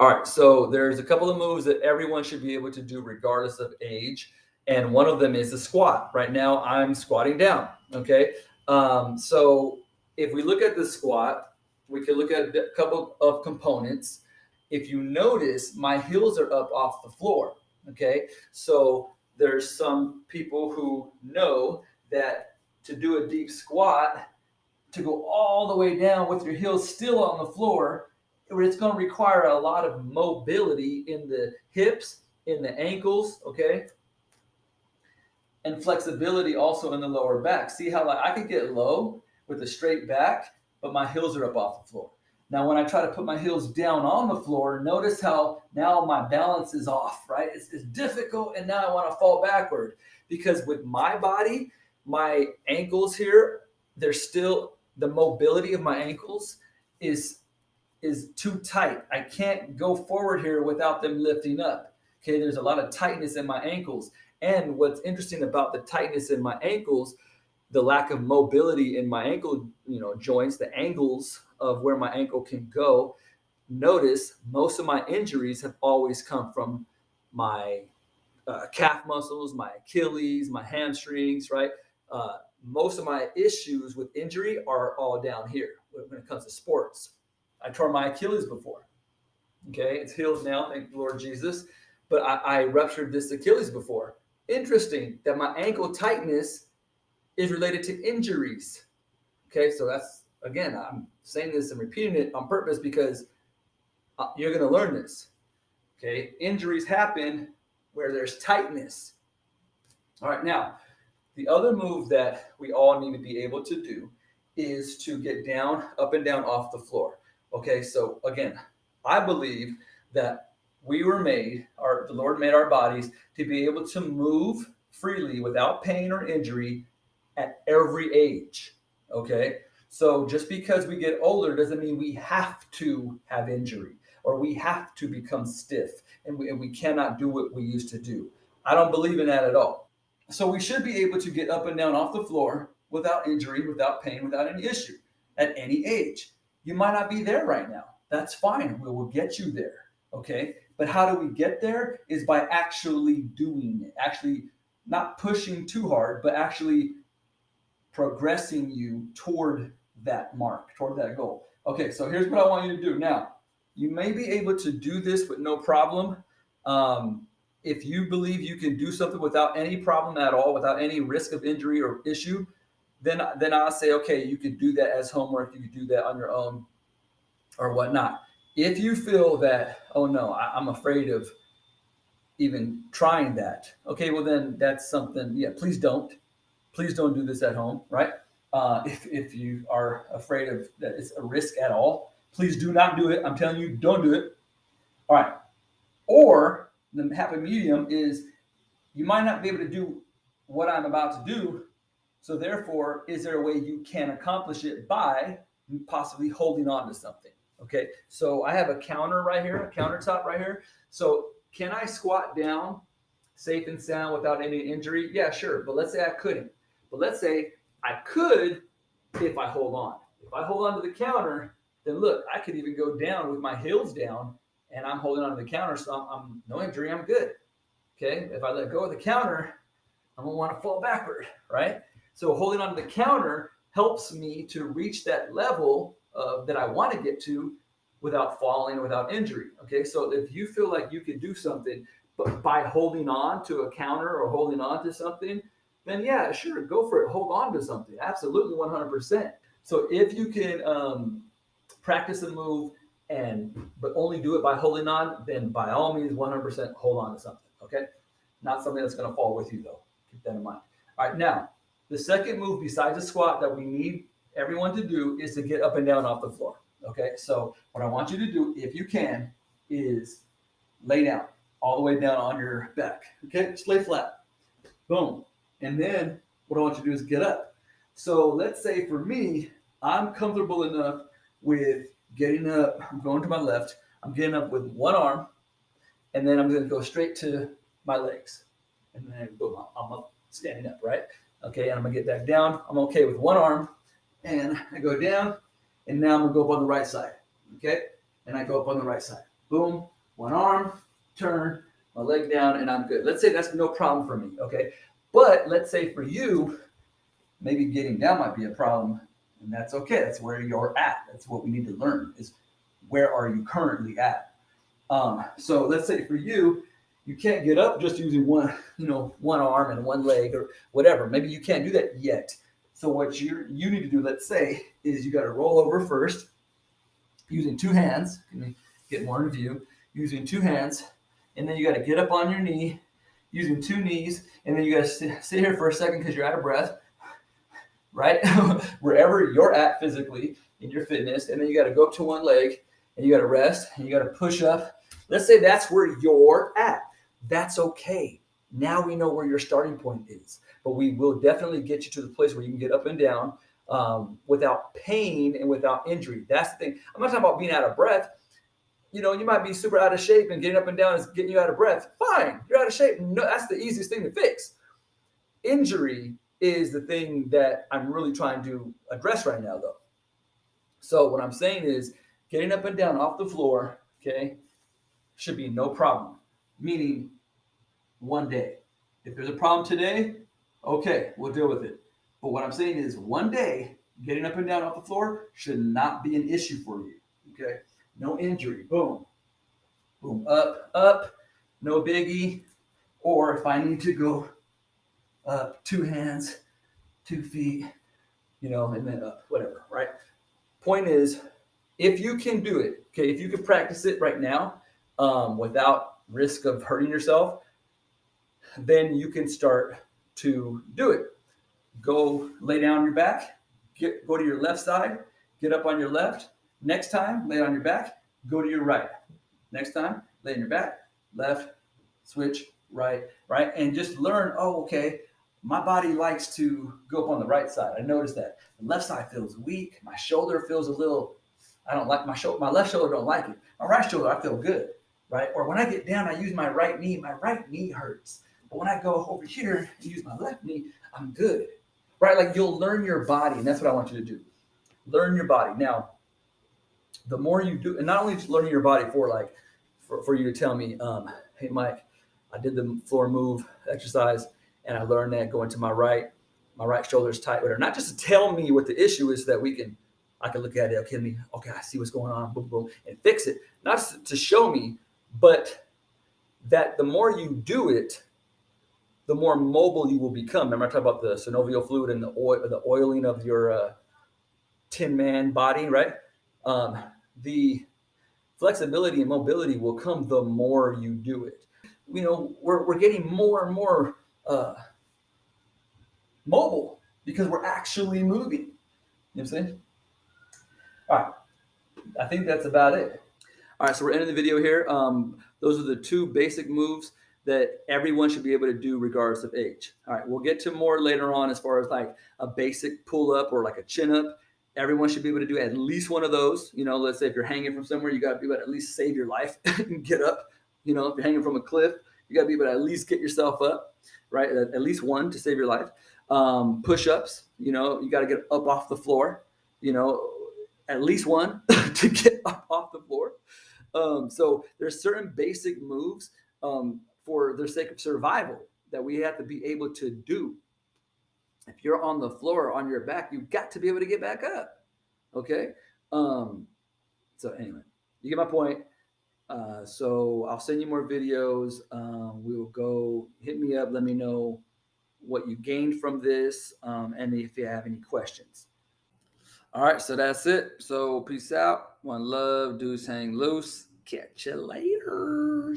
All right, so there's a couple of moves that everyone should be able to do regardless of age. And one of them is the squat. Right now, I'm squatting down. Okay. So if we look at the squat, we can look at a couple of components. If you notice, my heels are up off the floor. Okay. So there's some people who know that to do a deep squat, to go all the way down with your heels still on the floor, it's going to require a lot of mobility in the hips, in the ankles, okay? And flexibility also in the lower back. See how I can get low with a straight back, but my heels are up off the floor. Now, when I try to put my heels down on the floor, notice how now my balance is off, right? It's difficult, and now I want to fall backward because with my body, my ankles here, they're still, the mobility of my ankles is too tight. I can't go forward here without them lifting up. Okay, there's a lot of tightness in my ankles. And what's interesting about the tightness in my ankles, the lack of mobility in my ankle, joints, the angles of where my ankle can go. Notice most of my injuries have always come from my calf muscles, my Achilles, my hamstrings, right? Most of my issues with injury are all down here when it comes to sports. I tore my Achilles before. Okay, it's healed now, thank the Lord Jesus. But I ruptured this Achilles before. Interesting that my ankle tightness is related to injuries. Okay, so that's, again, I'm saying this and repeating it on purpose because you're going to learn this. Okay, injuries happen where there's tightness. All right, now, the other move that we all need to be able to do is to get down, up and down off the floor. Okay, so again, I believe that we were made, the Lord made our bodies to be able to move freely without pain or injury at every age. Okay, so just because we get older doesn't mean we have to have injury or we have to become stiff and we cannot do what we used to do. I don't believe in that at all. So we should be able to get up and down off the floor without injury, without pain, without any issue at any age. You might not be there right now. That's fine. We will get you there. Okay. But how do we get there is by actually doing it, actually not pushing too hard, but actually progressing you toward that mark, toward that goal. Okay. So here's what I want you to do. Now, you may be able to do this with no problem. If you believe you can do something without any problem at all, without any risk of injury or issue, then I'll say, okay, you could do that as homework. You could do that on your own or whatnot. If you feel that, oh no, I'm afraid of even trying that. Okay, well then that's something, yeah, please don't do this at home, right? If you are afraid of that it's a risk at all, please do not do it. I'm telling you, don't do it. All right. Or the happy medium is you might not be able to do what I'm about to do. So therefore, is there a way you can accomplish it by possibly holding on to something? Okay, so I have a counter right here, a countertop right here. So can I squat down safe and sound without any injury? Yeah, sure. But let's say I couldn't. But let's say I could if I hold on. If I hold on to the counter, then look, I could even go down with my heels down and I'm holding on to the counter. So I'm no injury, I'm good. Okay, if I let go of the counter, I'm going to want to fall backward, right? So holding on to the counter helps me to reach that level that I want to get to without falling, without injury. Okay, so if you feel like you can do something but by holding on to a counter or holding on to something, then yeah, sure, go for it. Hold on to something. Absolutely, 100%. So if you can practice a move but only do it by holding on, then by all means, 100% hold on to something. Okay, not something that's going to fall with you though. Keep that in mind. All right, now the second move besides the squat that we need everyone to do is to get up and down off the floor. Okay, so what I want you to do, if you can, is lay down all the way down on your back. Okay, just lay flat. Boom. And then what I want you to do is get up. So let's say for me, I'm comfortable enough with getting up. I'm going to my left. I'm getting up with one arm, and then I'm going to go straight to my legs. And then boom, I'm up, standing up, right? Okay, and I'm going to get back down. I'm okay with one arm. And I go down, and now I'm going to go up on the right side. Okay, and I go up on the right side. boom, one arm, turn, my leg down, and I'm good. Let's say that's no problem for me, okay? But let's say for you, maybe getting down might be a problem, and that's okay. That's where you're at. That's what we need to learn is where are you currently at? So let's say for you, you can't get up just using one arm and one leg or whatever. Maybe you can't do that yet. So what you need to do, let's say, is you got to roll over first using two hands. Let me get more in view. Using two hands, and then you got to get up on your knee using two knees, and then you got to sit here for a second because you're out of breath, right? Wherever you're at physically in your fitness, and then you got to go up to one leg, and you got to rest, and you got to push up. Let's say that's where you're at. That's okay. Now we know where your starting point is, but we will definitely get you to the place where you can get up and down without pain and without injury. That's the thing. I'm not talking about being out of breath. You know, you might be super out of shape and getting up and down is getting you out of breath. Fine, you're out of shape. No, that's the easiest thing to fix. Injury is the thing that I'm really trying to address right now, though. So what I'm saying is getting up and down off the floor, okay, should be no problem. Meaning one day. If there's a problem today, okay, we'll deal with it. But what I'm saying is one day, getting up and down off the floor should not be an issue for you, okay? No injury, boom, boom, up, up, no biggie. Or if I need to go up, two hands, 2 feet, and then up, whatever, right? Point is, if you can do it, okay, if you can practice it right now without risk of hurting yourself, then you can start to do it. Go lay down on your back, go to your left side, get up on your left. Next time, lay on your back, go to your right. Next time, lay on your back, left, switch, right, right. And just learn, oh, okay, my body likes to go up on the right side. I noticed that. The left side feels weak. My shoulder feels a little, I don't like my shoulder. My left shoulder don't like it. My right shoulder, I feel good, right? Or when I get down, I use my right knee hurts. But when I go over here and use my left knee, I'm good, right? Like you'll learn your body, and that's what I want you to do. Learn your body. Now, the more you do, and not only learning your body for you to tell me, hey, Mike, I did the floor move exercise, and I learned that going to my right shoulder is tight, whatever. Not just to tell me what the issue is, so that I can look at it. Okay, I see what's going on, boom, boom, and fix it. Not to show me, but that the more you do it, the more mobile you will become. Remember I talked about the synovial fluid and the oiling of your Tin Man body, right? The flexibility and mobility will come the more you do it. We're getting more and more mobile because we're actually moving. You know what I'm saying? All right. I think that's about it. All right, so we're ending the video here. Those are the two basic moves that everyone should be able to do regardless of age. All right, we'll get to more later on as far as like a basic pull up or like a chin up. Everyone should be able to do at least one of those. Let's say if you're hanging from somewhere, you got to be able to at least save your life and get up. If you're hanging from a cliff, you got to be able to at least get yourself up, right? At least one to save your life. Push-ups, you got to get up off the floor, at least one to get up off the floor. So there's certain basic moves for their sake of survival that we have to be able to do. If you're on the floor on your back, you've got to be able to get back up. Okay. So anyway, you get my point. So I'll send you more videos. We'll go hit me up. Let me know what you gained from this and if you have any questions. All right, so that's it. So peace out. One love. Dudes hang loose. Catch you later.